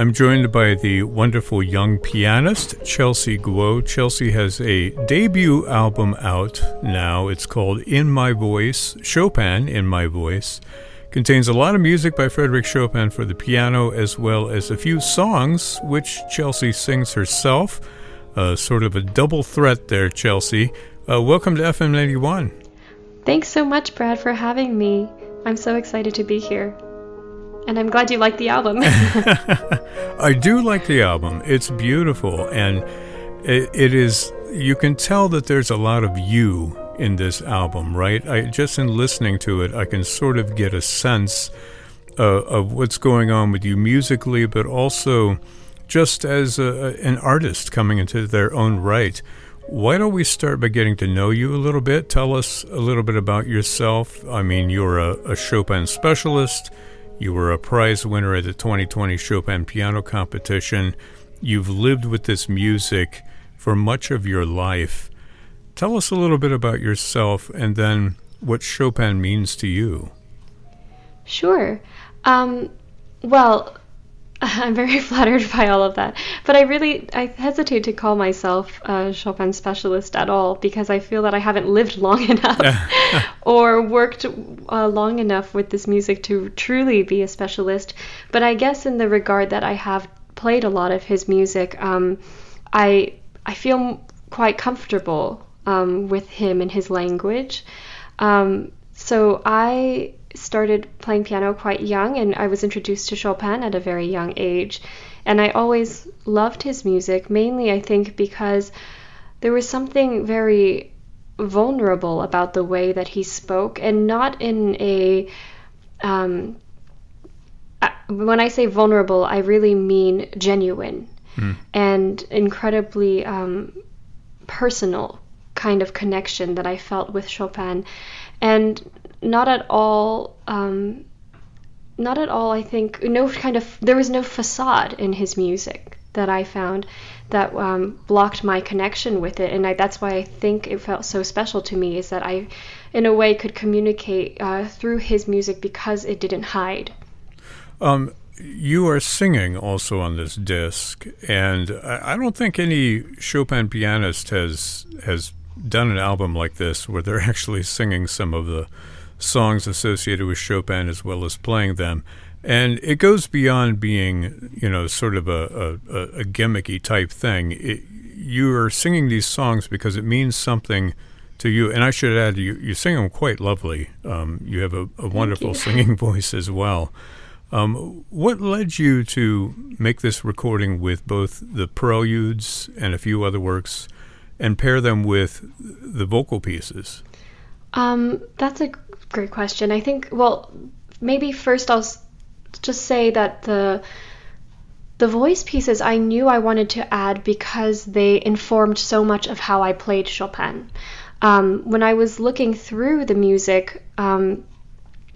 I'm joined by the wonderful young pianist, Chelsea Guo. Chelsea has a debut album out now. It's called In My Voice, Chopin in My Voice. Contains a lot of music by Frédéric Chopin for the piano, as well as a few songs, which Chelsea sings herself. Sort of a double threat there, Chelsea. Welcome to FM 91. Thanks so much, Brad, for having me. I'm so excited to be here. And I'm glad you like the album. I do like the album. It's beautiful. And it is, you can tell that there's a lot of you in this album, right? Just in listening to it, I can sort of get a sense of what's going on with you musically, but also just as an artist coming into their own right. Why don't we start by getting to know you a little bit? Tell us a little bit about yourself. I mean, you're a Chopin specialist. You were a prize winner at the 2020 Chopin Piano Competition. You've lived with this music for much of your life. Tell us a little bit about yourself and then what Chopin means to you. Sure. Well, I'm very flattered by all of that. But I hesitate to call myself a Chopin specialist at all because I feel that I haven't lived long enough or worked long enough with this music to truly be a specialist. But I guess in the regard that I have played a lot of his music, I feel quite comfortable with him and his language. So I started playing piano quite young, and I was introduced to Chopin at a very young age. And I always loved his music, mainly I think because there was something very vulnerable about the way that he spoke, and not in a... when I say vulnerable, I really mean genuine and incredibly personal kind of connection that I felt with Chopin. And not at all, I think, there was no facade in his music that I found that blocked my connection with it. And that's why I think it felt so special to me, is that I, in a way, could communicate through his music because it didn't hide. You are singing also on this disc, and I don't think any Chopin pianist has done an album like this where they're actually singing some of the songs associated with Chopin as well as playing them. And it goes beyond being, sort of a gimmicky type thing. You are singing these songs because it means something to you. And I should add, you sing them quite lovely. You have a wonderful singing voice as well. What led you to make this recording with both the preludes and a few other works and pair them with the vocal pieces? That's a great question. I think, maybe first I'll just say that the voice pieces I knew I wanted to add because they informed so much of how I played Chopin. When I was looking through the music, when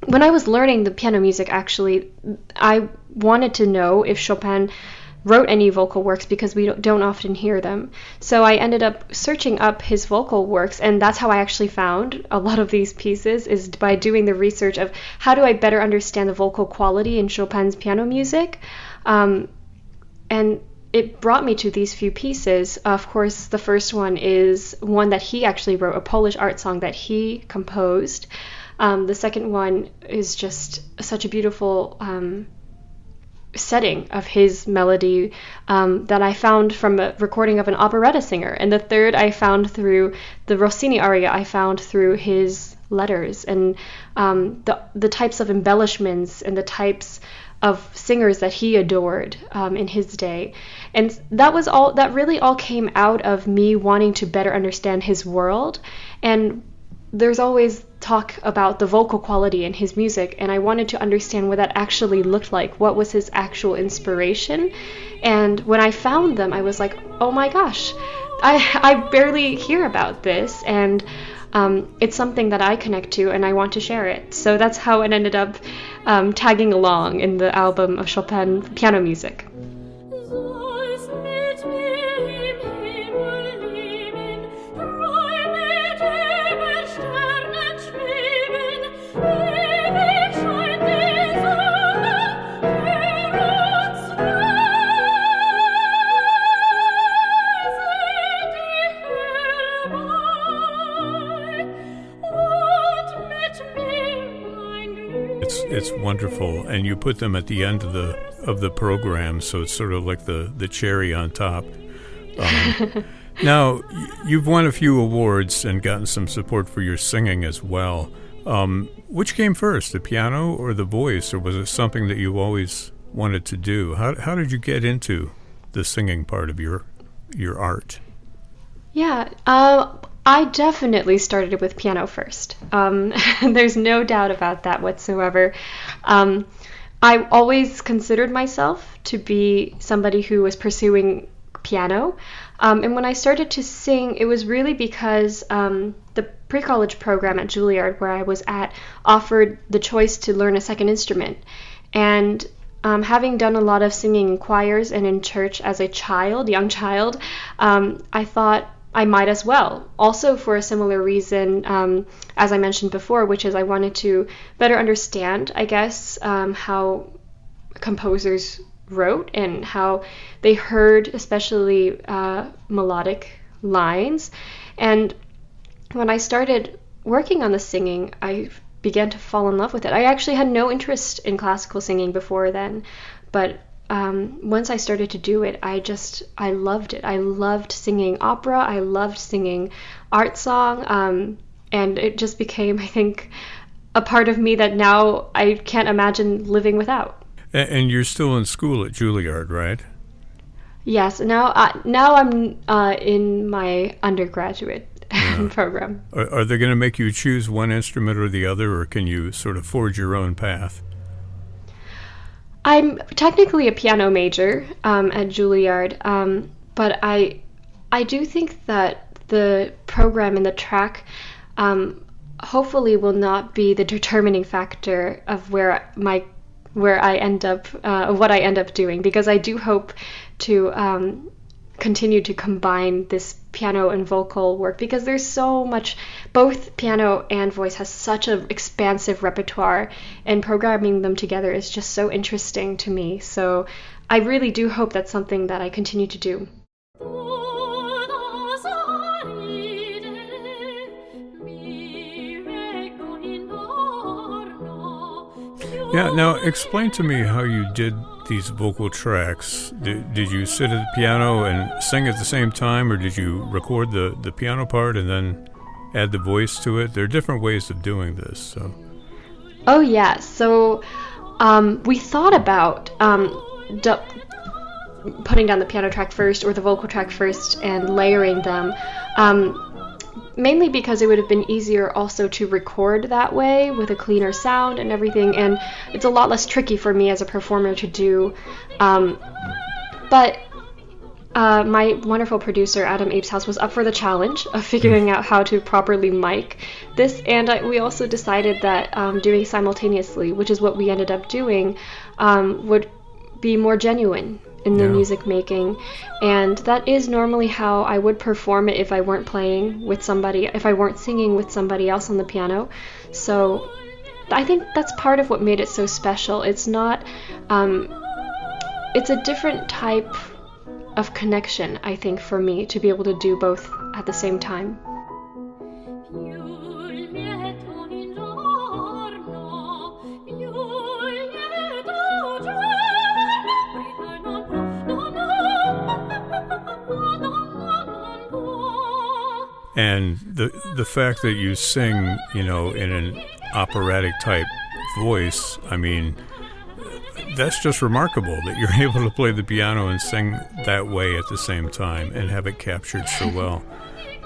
I was learning the piano music, actually, I wanted to know if Chopin wrote any vocal works because we don't often hear them. So I ended up searching up his vocal works, and that's how I actually found a lot of these pieces, is by doing the research of how do I better understand the vocal quality in Chopin's piano music. And it brought me to these few pieces. Of course, the first one is one that he actually wrote, a Polish art song that he composed. The second one is just such a beautiful setting of his melody that I found from a recording of an operetta singer. And the third I found through the Rossini aria I found through his letters, and the types of embellishments and the types of singers that he adored in his day. And that really all came out of me wanting to better understand his world. And there's always talk about the vocal quality in his music, and I wanted to understand what that actually looked like. What was his actual inspiration? And when I found them, I was like, oh my gosh, I barely hear about this, and it's something that I connect to, and I want to share it. So that's how it ended up tagging along in the album of Chopin piano music. Ewig scheint die Sonne, für uns frei. wonderful, and you put them at the end of the program, so it's sort of like the cherry on top. Now, you've won a few awards and gotten some support for your singing as well. Which came first, the piano or the voice, or was it something that you always wanted to do? How did you get into the singing part of your art? Yeah, I definitely started with piano first. There's no doubt about that whatsoever. I always considered myself to be somebody who was pursuing piano. And when I started to sing, it was really because the pre-college program at Juilliard, where I was at, offered the choice to learn a second instrument. And having done a lot of singing in choirs and in church as a young child, I thought I might as well. Also for a similar reason, as I mentioned before, which is I wanted to better understand, I guess, how composers wrote and how they heard, especially melodic lines. And when I started working on the singing, I began to fall in love with it. I actually had no interest in classical singing before then, but once I started to do it, I loved it. I loved singing opera. I loved singing art song. And it just became, I think, a part of me that now I can't imagine living without. And you're still in school at Juilliard, right? Yes. Now I'm in my undergraduate program. Are they going to make you choose one instrument or the other, or can you sort of forge your own path? I'm technically a piano major at Juilliard, but I do think that the program and the track hopefully will not be the determining factor of what I end up doing, because I do hope to continue to combine this piano and vocal work, because there's so much, both piano and voice has such an expansive repertoire, and programming them together is just so interesting to me. So I really do hope that's something that I continue to do. Yeah, now explain to me how you did these vocal tracks. Did you sit at the piano and sing at the same time, or did you record the piano part and then add the voice to it? There are different ways of doing this. So. Oh yeah, so we thought about putting down the piano track first or the vocal track first and layering them. Mainly because it would have been easier also to record that way with a cleaner sound and everything, and it's a lot less tricky for me as a performer to do. But my wonderful producer, Adam Apeshouse, was up for the challenge of figuring out how to properly mic this, and we also decided that doing simultaneously, which is what we ended up doing, would be more genuine in the music making, and that is normally how I would perform it if I weren't playing with somebody, if I weren't singing with somebody else on the piano. So I think that's part of what made it so special. It's not it's a different type of connection, I think, for me to be able to do both at the same time. And the fact that you sing, in an operatic type voice, I mean, that's just remarkable that you're able to play the piano and sing that way at the same time and have it captured so well.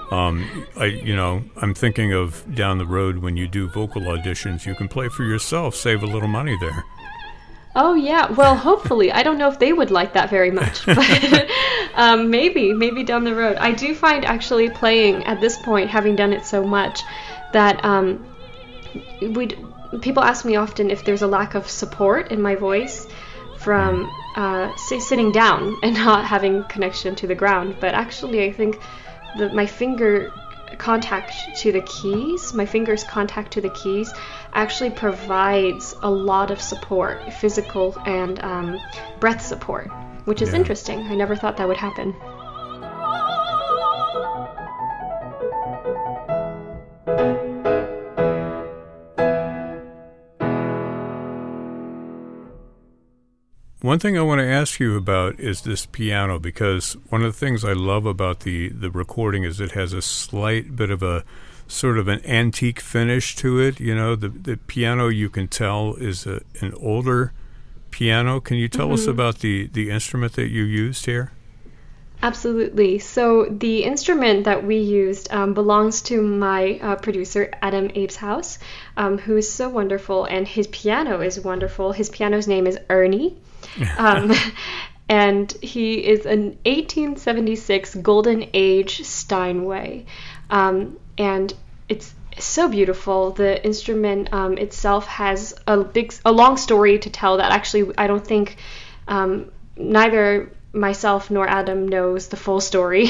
I'm thinking of down the road when you do vocal auditions, you can play for yourself, save a little money there. Oh yeah, well hopefully. I don't know if they would like that very much, but maybe down the road. I do find actually playing at this point, having done it so much, that people ask me often if there's a lack of support in my voice from sitting down and not having connection to the ground. But actually I think my fingers contact to the keys actually provides a lot of support, physical and breath support, which is interesting. I never thought that would happen. One thing I want to ask you about is this piano, because one of the things I love about the recording is it has a slight bit of a sort of an antique finish to it. You know, the piano, you can tell, is an older piano. Can you tell us about the instrument that you used here? Absolutely. So the instrument that we used belongs to my producer, Adam Abeshouse, who is so wonderful, and his piano is wonderful. His piano's name is Ernie, and he is an 1876 Golden Age Steinway, and it's so beautiful. The instrument itself has a long story to tell that actually I don't think neither myself nor Adam knows the full story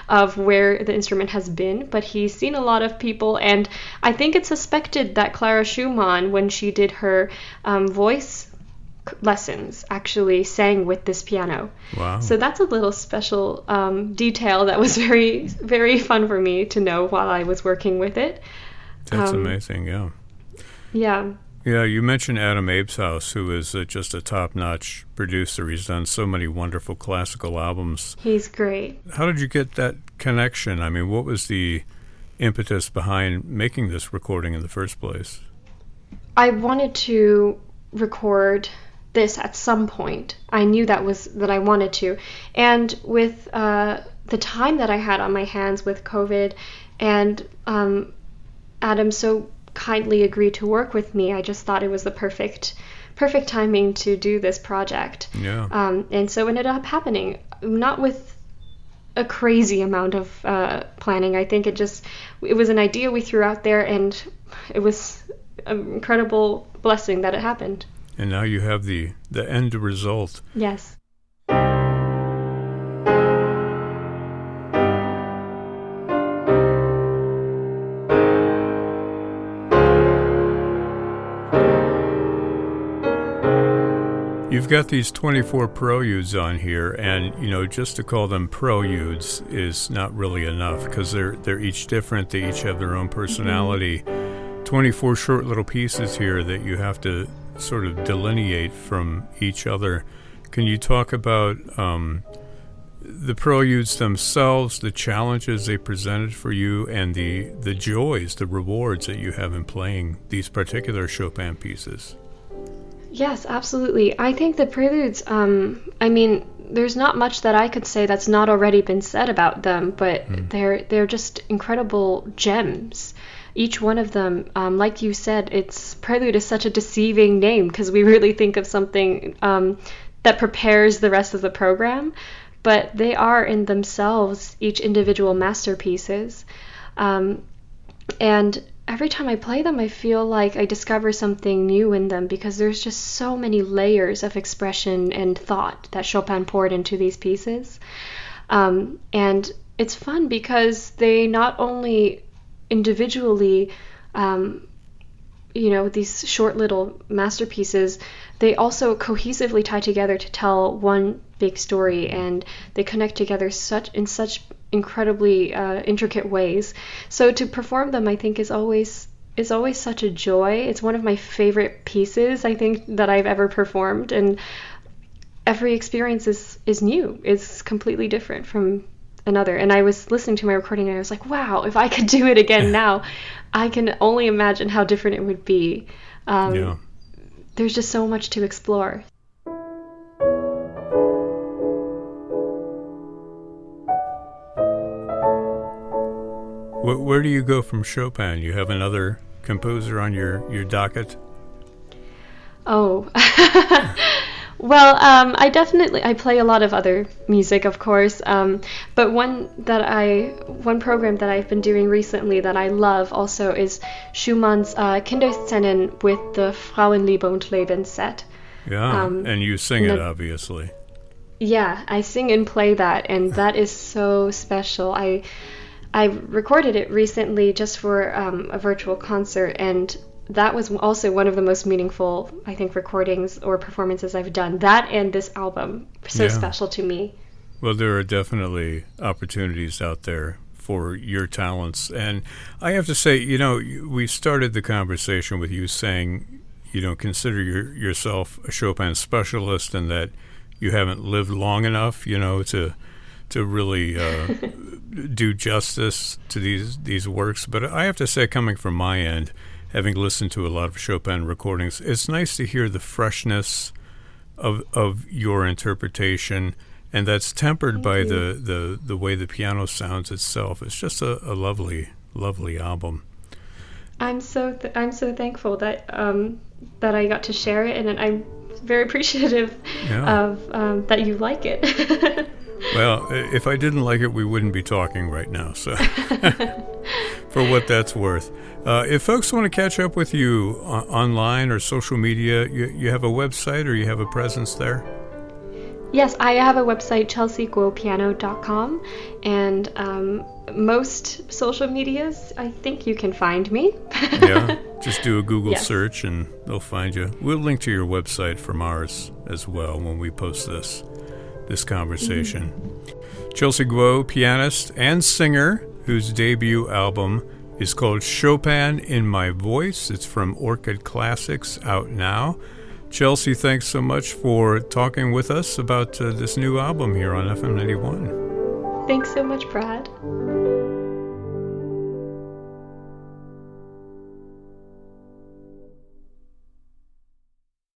of where the instrument has been, but he's seen a lot of people, and I think it's suspected that Clara Schumann, when she did her voice lessons, actually sang with this piano. Wow. So that's a little special detail that was very, very fun for me to know while I was working with it. That's amazing, yeah. Yeah. Yeah, you mentioned Adam Abeshouse, who is just a top-notch producer. He's done so many wonderful classical albums. He's great. How did you get that connection? I mean, what was the impetus behind making this recording in the first place? I wanted to record this at some point. I knew that I wanted to. And with the time that I had on my hands with COVID, and Adam so kindly agreed to work with me, I just thought it was the perfect timing to do this project. Yeah. And so it ended up happening, not with a crazy amount of planning. I think it was an idea we threw out there, and it was an incredible blessing that it happened. And now you have the end result. Yes. You've got these 24 preludes on here, and just to call them preludes is not really enough, because they're each different. They each have their own personality. 24 short little pieces here that you have to sort of delineate from each other. Can you talk about the preludes themselves, the challenges they presented for you, and the joys, the rewards that you have in playing these particular Chopin pieces? Yes, absolutely. I think the preludes, there's not much that I could say that's not already been said about them, but they're just incredible gems. Each one of them, like you said, prelude is such a deceiving name, because we really think of something that prepares the rest of the program, but they are in themselves each individual masterpieces. And every time I play them, I feel like I discover something new in them, because there's just so many layers of expression and thought that Chopin poured into these pieces. And it's fun because they not only individually, these short little masterpieces, they also cohesively tie together to tell one big story, and they connect together in such incredibly intricate ways. So to perform them, I think, is always such a joy. It's one of my favorite pieces, I think, that I've ever performed, and every experience is new. It's completely different from another. And I was listening to my recording, and I was like, wow, if I could do it again now, I can only imagine how different it would be. There's just so much to explore. Where do you go from Chopin? You have another composer on your docket? Oh, well, I play a lot of other music, of course, but one program that I've been doing recently that I love also is Schumann's Kinderszenen with the Frauenliebe und Leben set. Yeah, and you sing it, obviously. Yeah, I sing and play that, and that is so special. I recorded it recently just for a virtual concert, and that was also one of the most meaningful, I think, recordings or performances I've done. That and this album, so special to me. Well, there are definitely opportunities out there for your talents. And I have to say, we started the conversation with you saying, you don't consider yourself a Chopin specialist, and that you haven't lived long enough, to really do justice to these works. But I have to say, coming from my end, having listened to a lot of Chopin recordings, it's nice to hear the freshness of your interpretation, and that's tempered by the way the piano sounds itself. It's just a lovely, lovely album. I'm so thankful that that I got to share it, and I'm very appreciative of that you like it. Well, if I didn't like it, we wouldn't be talking right now. So, for what that's worth, if folks want to catch up with you online or social media, you have a website or you have a presence there? Yes, I have a website, chelseaguopiano.com, and most social medias, I think you can find me. Yeah, just do a Google search and they'll find you. We'll link to your website from ours as well when we post this conversation. Chelsea Guo, pianist and singer, whose debut album is called Chopin in My Voice. It's from Orchid Classics, out now. Chelsea, thanks so much for talking with us about this new album here on FM 91. Thanks so much, Brad.